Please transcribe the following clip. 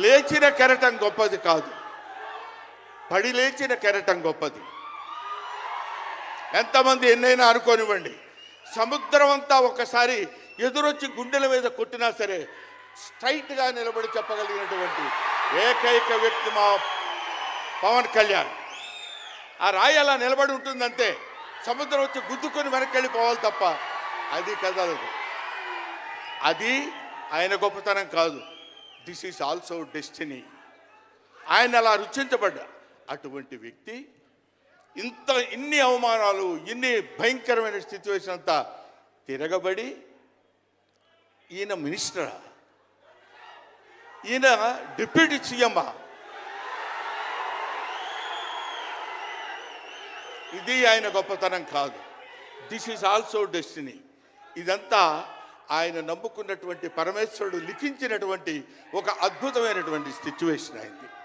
లేచిన కెరటం గొప్పది కాదు, పడి లేచిన కెరటం గొప్పది. ఎంతమంది ఎన్నైనా అనుకోనివ్వండి, సముద్రం అంతా ఒకసారి ఎదురొచ్చి గుండెల మీద కొట్టినా సరే స్ట్రైట్గా నిలబడి చెప్పగలిగినటువంటి ఏకైక వ్యక్తి మా పవన్ కళ్యాణ్. ఆ రాయి అలా నిలబడి ఉంటుందంటే సముద్రం వచ్చి గుద్దుకొని వెనక్కి వెళ్ళిపోవాలి తప్ప అది కదలదు. అది ఆయన గొప్పతనం కాదు. This is also destiny. ఆయన అలా రుచించబడ్డా అటువంటి వ్యక్తి ఇన్ని అవమానాలు, ఇన్ని భయంకరమైన సిచ్యువేషన్ అంతా తిరగబడి ఈయన మినిస్టరా, ఈయన డిప్యూటీ సీఎమ్మా, ఇది ఆయన గొప్పతనం కాదు. This is also destiny. ఇదంతా ఆయన నమ్ముకున్నటువంటి పరమేశ్వరుడు లిఖించినటువంటి ఒక అద్భుతమైనటువంటి సిచ్యువేషన్ అయింది.